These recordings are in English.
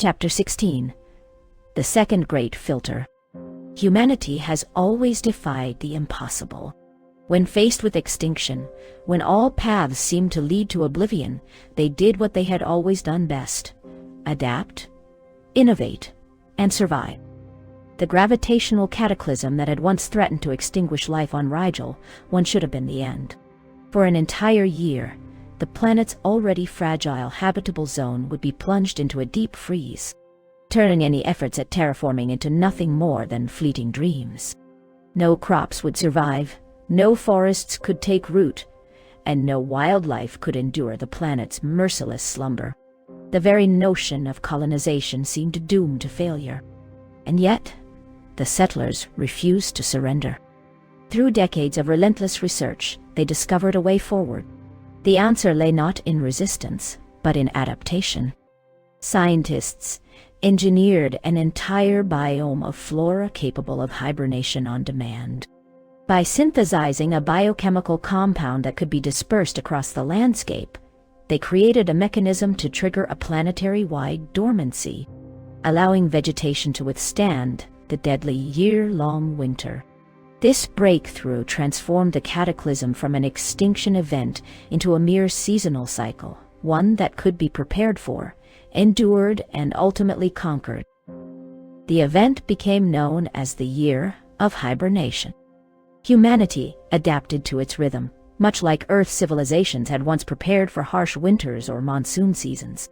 Chapter 16. The Second Great Filter. Humanity has always defied the impossible. When faced with extinction, when all paths seemed to lead to oblivion, they did what they had always done best: adapt, innovate, and survive. The gravitational cataclysm that had once threatened to extinguish life on Rigel once should have been the end. For an entire year, the planet's already fragile habitable zone would be plunged into a deep freeze, turning any efforts at terraforming into nothing more than fleeting dreams. No crops would survive, no forests could take root, and no wildlife could endure the planet's merciless slumber. The very notion of colonization seemed doomed to failure. And yet, the settlers refused to surrender. Through decades of relentless research, they discovered a way forward. The answer lay not in resistance, but in adaptation. Scientists engineered an entire biome of flora capable of hibernation on demand. By synthesizing a biochemical compound that could be dispersed across the landscape, they created a mechanism to trigger a planetary-wide dormancy, allowing vegetation to withstand the deadly year-long winter. This breakthrough transformed the cataclysm from an extinction event into a mere seasonal cycle, one that could be prepared for, endured, and ultimately conquered. The event became known as the Year of Hibernation. Humanity adapted to its rhythm, much like Earth civilizations had once prepared for harsh winters or monsoon seasons.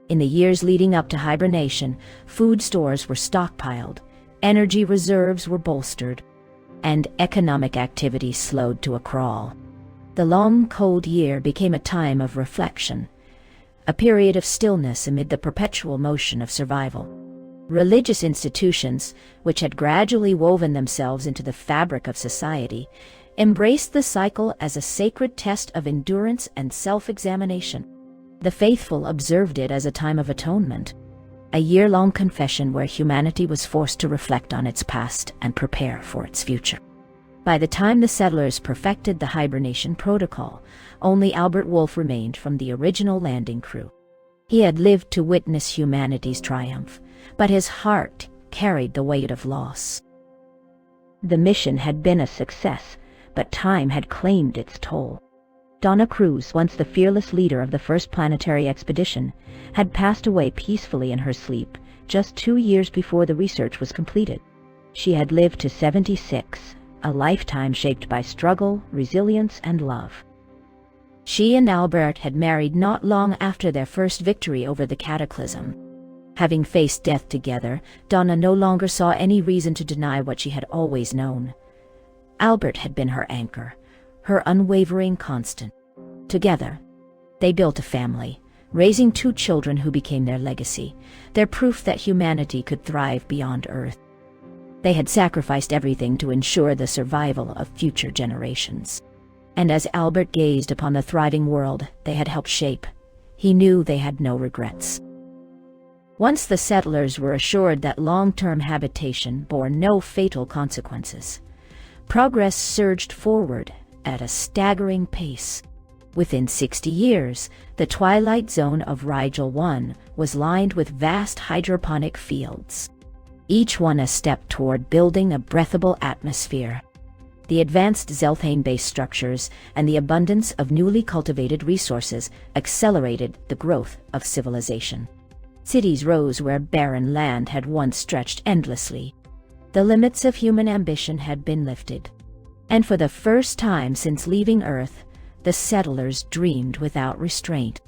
In the years leading up to hibernation, food stores were stockpiled, energy reserves were bolstered, and economic activity slowed to a crawl. The long, cold year became a time of reflection, a period of stillness amid the perpetual motion of survival. Religious institutions, which had gradually woven themselves into the fabric of society, embraced the cycle as a sacred test of endurance and self-examination. The faithful observed it as a time of atonement, a year-long confession where humanity was forced to reflect on its past and prepare for its future. By the time the settlers perfected the hibernation protocol, only Albert Wolfe remained from the original landing crew. He had lived to witness humanity's triumph, but his heart carried the weight of loss. The mission had been a success, but time had claimed its toll. Donna Cruz, once the fearless leader of the first planetary expedition, had passed away peacefully in her sleep just 2 years before the research was completed. She had lived to 76, a lifetime shaped by struggle, resilience, and love. She and Albert had married not long after their first victory over the cataclysm. Having faced death together, Donna no longer saw any reason to deny what she had always known. Albert had been her anchor, her unwavering constant. Together, they built a family, raising 2 children who became their legacy, their proof that humanity could thrive beyond Earth. They had sacrificed everything to ensure the survival of future generations. And as Albert gazed upon the thriving world they had helped shape, he knew they had no regrets. Once the settlers were assured that long-term habitation bore no fatal consequences, progress surged forward at a staggering pace. Within 60 years, the twilight zone of Rigel 1 was lined with vast hydroponic fields, each one a step toward building a breathable atmosphere. The advanced Zelthane-based structures and the abundance of newly cultivated resources accelerated the growth of civilization. Cities rose where barren land had once stretched endlessly. The limits of human ambition had been lifted. And for the first time since leaving Earth, the settlers dreamed without restraint.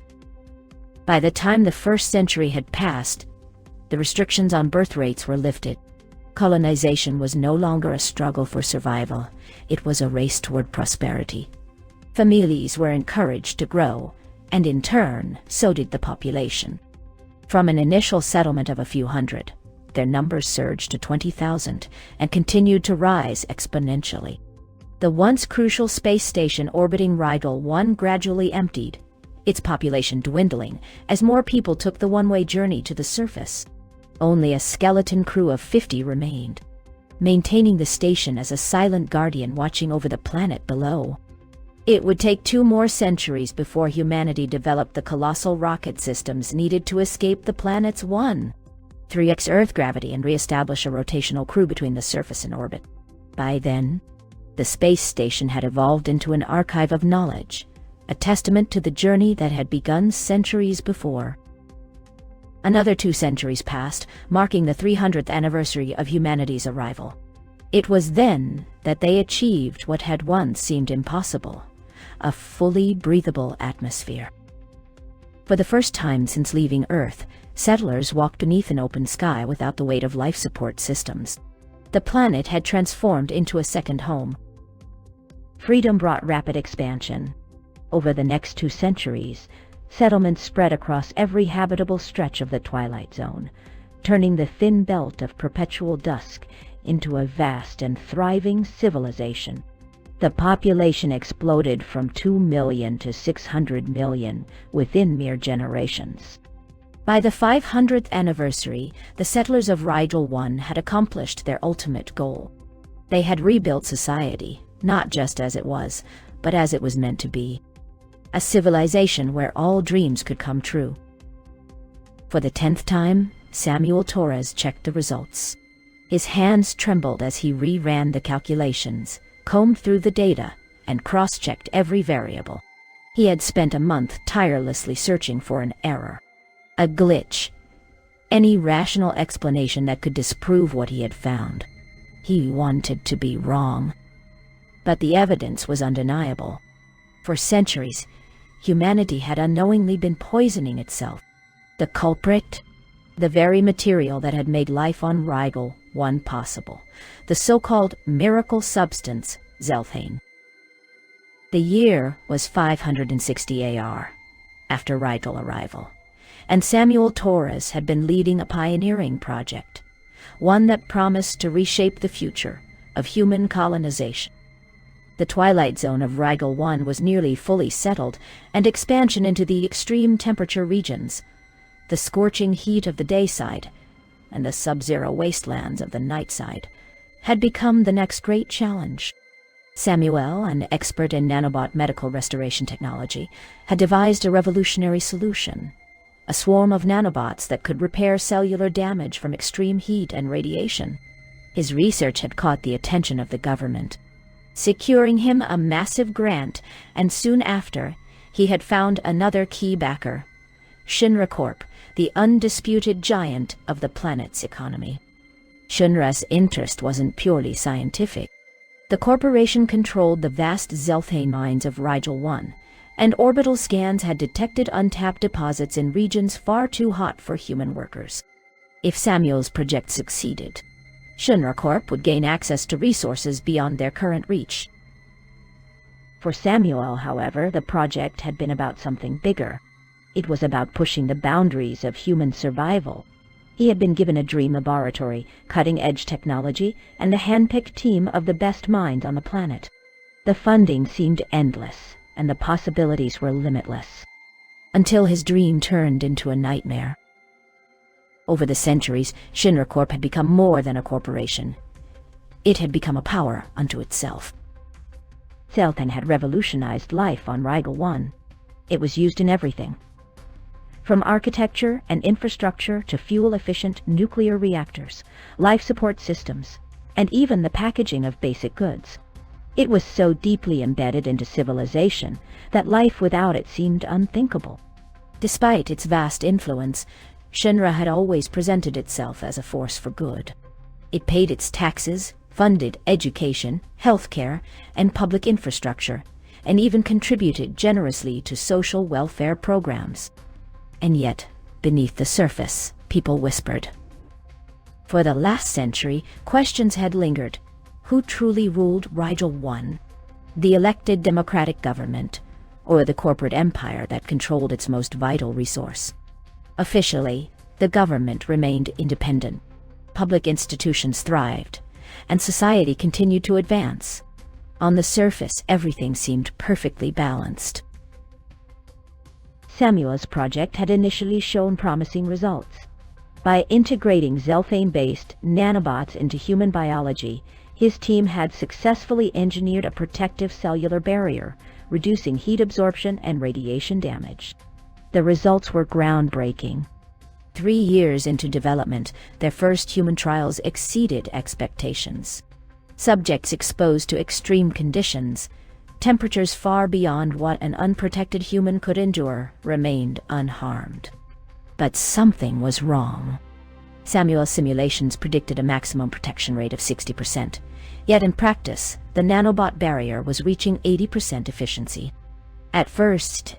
By the time the first century had passed, the restrictions on birth rates were lifted. Colonization was no longer a struggle for survival, it was a race toward prosperity. Families were encouraged to grow, and in turn, so did the population. From an initial settlement of a few hundred, their numbers surged to 20,000 and continued to rise exponentially. The once crucial space station orbiting Rigel 1 gradually emptied, its population dwindling as more people took the one-way journey to the surface. Only a skeleton crew of 50 remained, maintaining the station as a silent guardian watching over the planet below. It would take 2 more centuries before humanity developed the colossal rocket systems needed to escape the planet's one 3x Earth gravity and re-establish a rotational crew between the surface and orbit. By then, the space station had evolved into an archive of knowledge, a testament to the journey that had begun centuries before. Another 2 centuries passed, marking the 300th anniversary of humanity's arrival. It was then that they achieved what had once seemed impossible: a fully breathable atmosphere. For the first time since leaving Earth, settlers walked beneath an open sky without the weight of life support systems. The planet had transformed into a second home. Freedom brought rapid expansion. Over the next 2 centuries, settlements spread across every habitable stretch of the Twilight Zone, turning the thin belt of perpetual dusk into a vast and thriving civilization. The population exploded from 2 million to 600 million within mere generations. By the 500th anniversary, the settlers of Rigel 1 had accomplished their ultimate goal. They had rebuilt society, not just as it was, but as it was meant to be. A civilization where all dreams could come true. For the 10th time, Samuel Torres checked the results. His hands trembled as he re-ran the calculations, combed through the data, and cross-checked every variable. He had spent a month tirelessly searching for an error, a glitch, any rational explanation that could disprove what he had found. He wanted to be wrong. But the evidence was undeniable. For centuries, humanity had unknowingly been poisoning itself. The culprit? The very material that had made life on Rigel 1 possible, the so-called miracle substance, xelthane. The year was 560 AR, after Rigel arrival, and Samuel Torres had been leading a pioneering project, one that promised to reshape the future of human colonization. The Twilight Zone of Rigel 1 was nearly fully settled, and expansion into the extreme temperature regions, the scorching heat of the dayside, and the sub-zero wastelands of the nightside, had become the next great challenge. Samuel, an expert in nanobot medical restoration technology, had devised a revolutionary solution: a swarm of nanobots that could repair cellular damage from extreme heat and radiation. His research had caught the attention of the government, securing him a massive grant, and soon after, he had found another key backer: Shinra Corp, the undisputed giant of the planet's economy. Shinra's interest wasn't purely scientific. The corporation controlled the vast xelthane mines of Rigel 1, and orbital scans had detected untapped deposits in regions far too hot for human workers. If Samuel's project succeeded, Shinra Corp would gain access to resources beyond their current reach. For Samuel, however, the project had been about something bigger. It was about pushing the boundaries of human survival. He had been given a dream laboratory, cutting-edge technology, and a hand-picked team of the best minds on the planet. The funding seemed endless, and the possibilities were limitless. Until his dream turned into a nightmare. Over the centuries, Shinra Corp had become more than a corporation. It had become a power unto itself. Xelthane had revolutionized life on Rigel 1. It was used in everything, from architecture and infrastructure to fuel-efficient nuclear reactors, life support systems, and even the packaging of basic goods. It was so deeply embedded into civilization that life without it seemed unthinkable. Despite its vast influence, Shinra had always presented itself as a force for good. It paid its taxes, funded education, healthcare, and public infrastructure, and even contributed generously to social welfare programs. And yet, beneath the surface, people whispered. For the last century, questions had lingered. Who truly ruled Rigel 1? The elected democratic government, or the corporate empire that controlled its most vital resource? Officially, the government remained independent. Public institutions thrived, and society continued to advance. On the surface, everything seemed perfectly balanced. Samuel's project had initially shown promising results. By integrating xelthane-based nanobots into human biology, his team had successfully engineered a protective cellular barrier, reducing heat absorption and radiation damage. The results were groundbreaking. 3 years into development, their first human trials exceeded expectations. Subjects exposed to extreme conditions, temperatures far beyond what an unprotected human could endure, remained unharmed. But something was wrong. Samuel's simulations predicted a maximum protection rate of 60%, yet in practice, the nanobot barrier was reaching 80% efficiency. At first,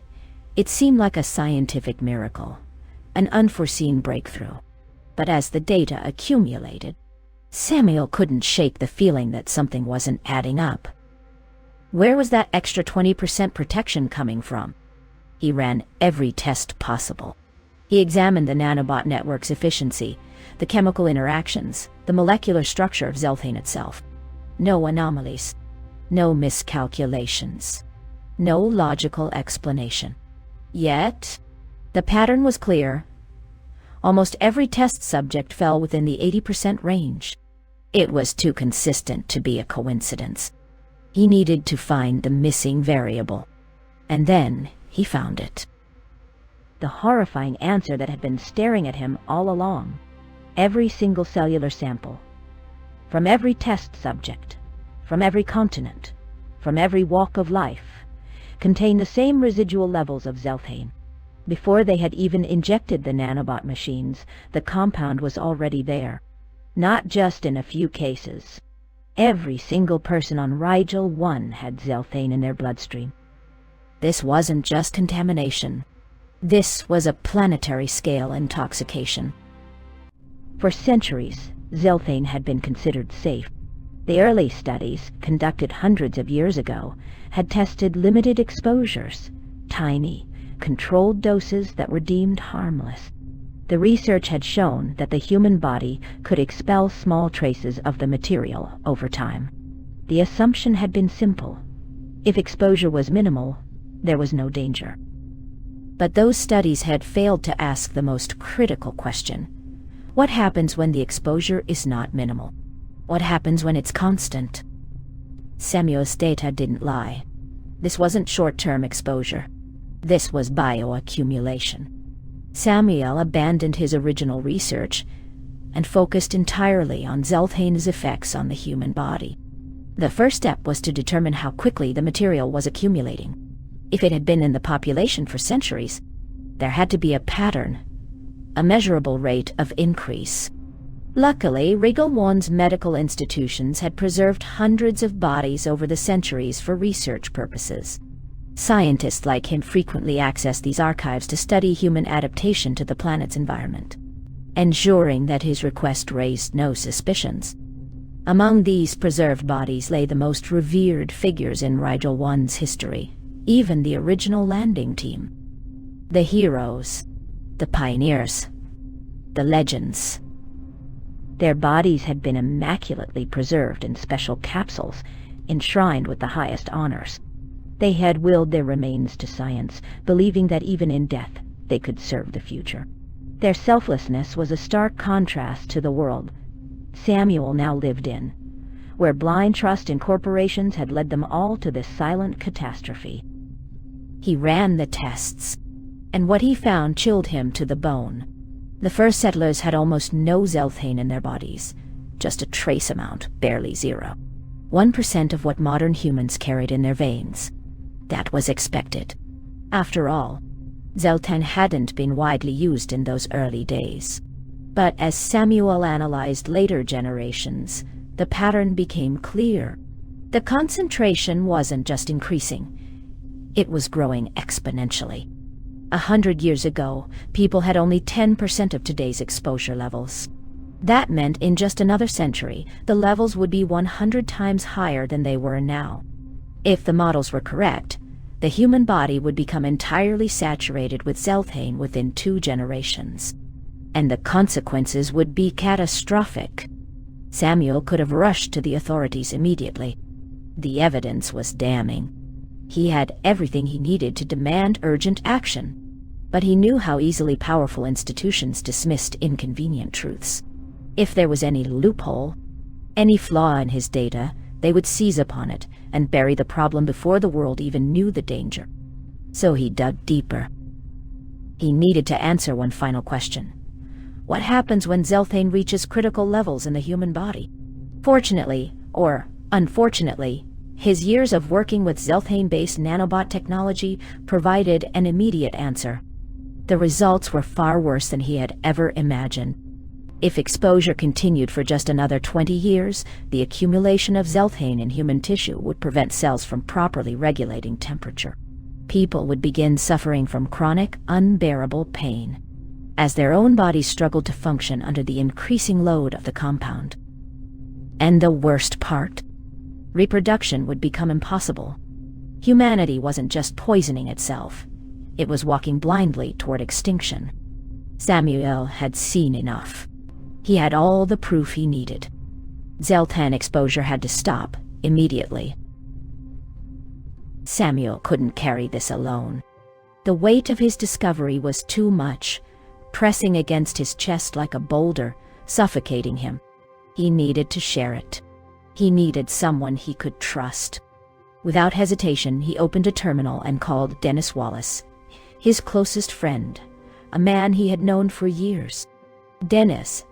it seemed like a scientific miracle, an unforeseen breakthrough. But as the data accumulated, Samuel couldn't shake the feeling that something wasn't adding up. Where was that extra 20% protection coming from? He ran every test possible. He examined the nanobot network's efficiency, the chemical interactions, the molecular structure of Zelthane itself. No anomalies, no miscalculations, no logical explanation. Yet, the pattern was clear. Almost every test subject fell within the 80% range. It was too consistent to be a coincidence. He needed to find the missing variable. And then he found it. The horrifying answer that had been staring at him all along. Every single cellular sample, from every test subject, from every continent, from every walk of life, contained the same residual levels of Zelthane. Before they had even injected the nanobot machines, the compound was already there. Not just in a few cases. Every single person on Rigel 1 had Zelthane in their bloodstream. This wasn't just contamination. This was a planetary-scale intoxication. For centuries, Zelthane had been considered safe. The early studies, conducted hundreds of years ago, had tested limited exposures, tiny, controlled doses that were deemed harmless. The research had shown that the human body could expel small traces of the material over time. The assumption had been simple. If exposure was minimal, there was no danger. But those studies had failed to ask the most critical question. What happens when the exposure is not minimal? What happens when it's constant? Samuel's data didn't lie. This wasn't short-term exposure. This was bioaccumulation. Samuel abandoned his original research and focused entirely on Zelthane's effects on the human body. The first step was to determine how quickly the material was accumulating. If it had been in the population for centuries, there had to be a pattern, a measurable rate of increase. Luckily, Rigel 1's medical institutions had preserved hundreds of bodies over the centuries for research purposes. Scientists like him frequently accessed these archives to study human adaptation to the planet's environment, ensuring that his request raised no suspicions. Among these preserved bodies lay the most revered figures in Rigel 1's history, even the original landing team. The heroes, the pioneers, the legends. Their bodies had been immaculately preserved in special capsules, enshrined with the highest honors. They had willed their remains to science, believing that even in death they could serve the future. Their selflessness was a stark contrast to the world Samuel now lived in, where blind trust in corporations had led them all to this silent catastrophe. He ran the tests, and what he found chilled him to the bone. The first settlers had almost no Zelthane in their bodies, just a trace amount, barely 0. 1% of what modern humans carried in their veins. That was expected. After all, Zelthane hadn't been widely used in those early days. But as Samuel analyzed later generations, the pattern became clear. The concentration wasn't just increasing, it was growing exponentially. 100 years ago, people had only 10% of today's exposure levels. That meant in just another century, the levels would be 100 times higher than they were now. If the models were correct, the human body would become entirely saturated with Zelthane within 2 generations. And the consequences would be catastrophic. Samuel could have rushed to the authorities immediately. The evidence was damning. He had everything he needed to demand urgent action, but he knew how easily powerful institutions dismissed inconvenient truths. If there was any loophole, any flaw in his data, they would seize upon it and bury the problem before the world even knew the danger. So he dug deeper. He needed to answer one final question. What happens when Zelthane reaches critical levels in the human body? Fortunately, or unfortunately, his years of working with Zelthane-based nanobot technology provided an immediate answer. The results were far worse than he had ever imagined. If exposure continued for just another 20 years, the accumulation of Zelthane in human tissue would prevent cells from properly regulating temperature. People would begin suffering from chronic, unbearable pain, as their own bodies struggled to function under the increasing load of the compound. And the worst part, reproduction would become impossible. Humanity wasn't just poisoning itself, it was walking blindly toward extinction. Samuel had seen enough. He had all the proof he needed. Zelthane exposure had to stop immediately. Samuel couldn't carry this alone. The weight of his discovery was too much, pressing against his chest like a boulder, suffocating him. He needed to share it. He needed someone he could trust. Without hesitation, he opened a terminal and called Dennis Wallace, his closest friend, a man he had known for years. Dennis,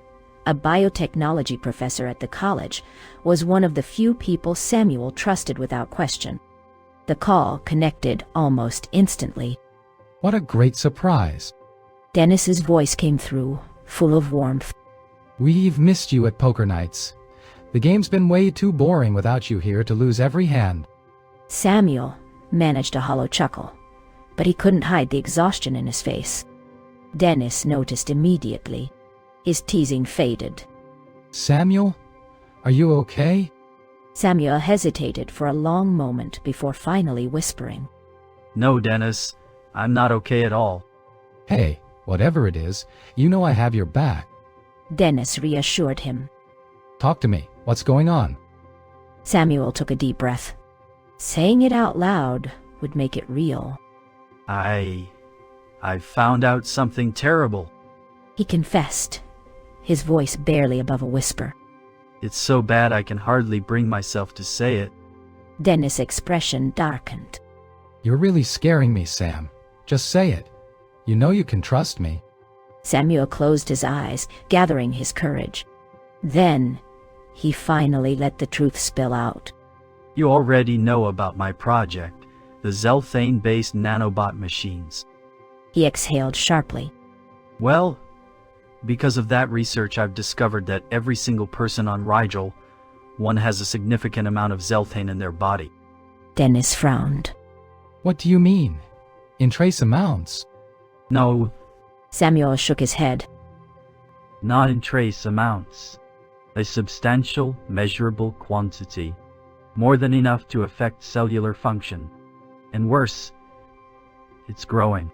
a biotechnology professor at the college, was one of the few people Samuel trusted without question. The call connected almost instantly. What a great surprise. Dennis's voice came through, full of warmth. We've missed you at poker nights. The game's been way too boring without you here to lose every hand. Samuel managed a hollow chuckle, but he couldn't hide the exhaustion in his face. Dennis noticed immediately. His teasing faded. Samuel? Are you okay? Samuel hesitated for a long moment before finally whispering. No, Dennis. I'm not okay at all. Hey, whatever it is, you know I have your back. Dennis reassured him. Talk to me. What's going on? Samuel took a deep breath. Saying it out loud would make it real. I found out something terrible. He confessed, his voice barely above a whisper. It's so bad I can hardly bring myself to say it. Dennis' expression darkened. You're really scaring me, Sam. Just say it. You know you can trust me. Samuel closed his eyes, gathering his courage. Then, he finally let the truth spill out. You already know about my project, the Zelthane-based nanobot machines. He exhaled sharply. Well, because of that research, I've discovered that every single person on Rigel, one has a significant amount of Zelthane in their body. Dennis frowned. What do you mean? In trace amounts? No. Samuel shook his head. Not in trace amounts. A substantial, measurable quantity. More than enough to affect cellular function. And worse, it's growing.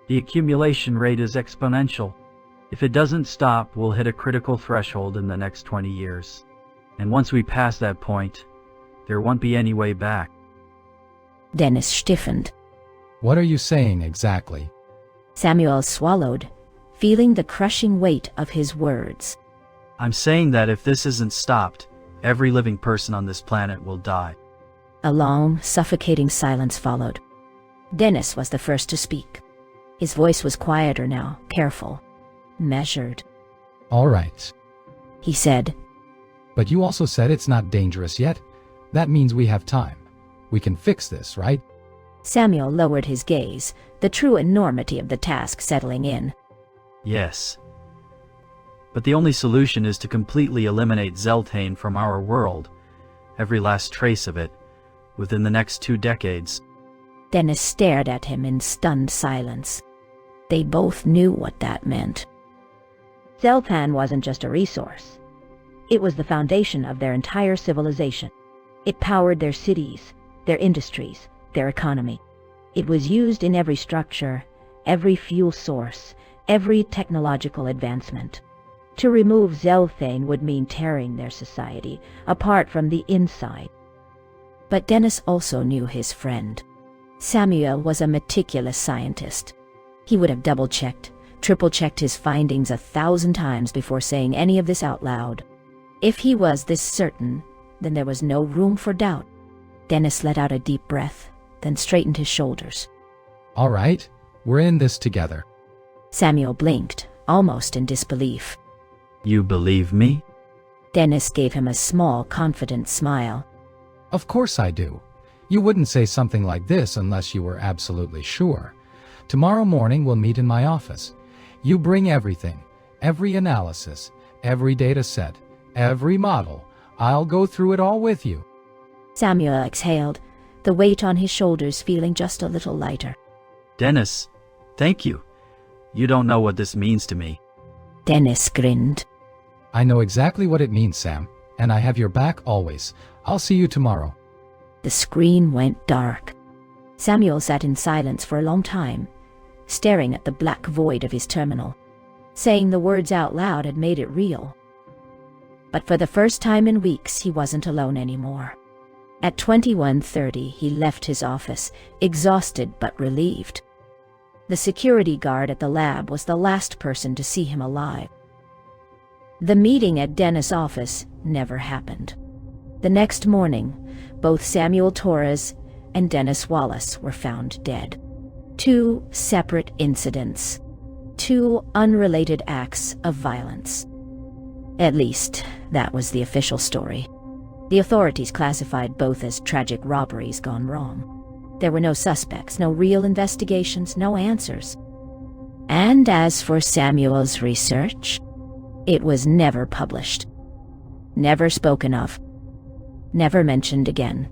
The accumulation rate is exponential. If it doesn't stop, we'll hit a critical threshold in the next 20 years. And once we pass that point, there won't be any way back. Dennis stiffened. What are you saying exactly? Samuel swallowed, feeling the crushing weight of his words. I'm saying that if this isn't stopped, every living person on this planet will die. A long, suffocating silence followed. Dennis was the first to speak. His voice was quieter now, careful, measured. All right. He said. But you also said it's not dangerous yet. That means we have time. We can fix this, right? Samuel lowered his gaze, the true enormity of the task settling in. Yes. But the only solution is to completely eliminate Zelthane from our world, every last trace of it, within the next 2 decades. Dennis stared at him in stunned silence. They both knew what that meant. Zelthane wasn't just a resource. It was the foundation of their entire civilization. It powered their cities, their industries, their economy. It was used in every structure, every fuel source, every technological advancement. To remove Zelthane would mean tearing their society apart from the inside. But Dennis also knew his friend. Samuel was a meticulous scientist. He would have double-checked, triple-checked his findings 1,000 times before saying any of this out loud. If he was this certain, then there was no room for doubt. Dennis let out a deep breath, then straightened his shoulders. All right, we're in this together. Samuel blinked, almost in disbelief. You believe me? Dennis gave him a small, confident smile. Of course I do. You wouldn't say something like this unless you were absolutely sure. Tomorrow morning we'll meet in my office. You bring everything, every analysis, every data set, every model. I'll go through it all with you. Samuel exhaled, the weight on his shoulders feeling just a little lighter. Dennis, thank you. You don't know what this means to me. Dennis grinned. I know exactly what it means, Sam, and I have your back always. I'll see you tomorrow. The screen went dark. Samuel sat in silence for a long time, staring at the black void of his terminal. Saying the words out loud had made it real. But for the first time in weeks, he wasn't alone anymore. At 21:30, he left his office, exhausted but relieved. The security guard at the lab was the last person to see him alive. The meeting at Dennis' office never happened. The next morning, both Samuel Torres and Dennis Wallace were found dead. Two separate incidents. Two unrelated acts of violence. At least, that was the official story. The authorities classified both as tragic robberies gone wrong. There were no suspects, no real investigations, no answers. And as for Samuel's research, it was never published. Never spoken of. Never mentioned again.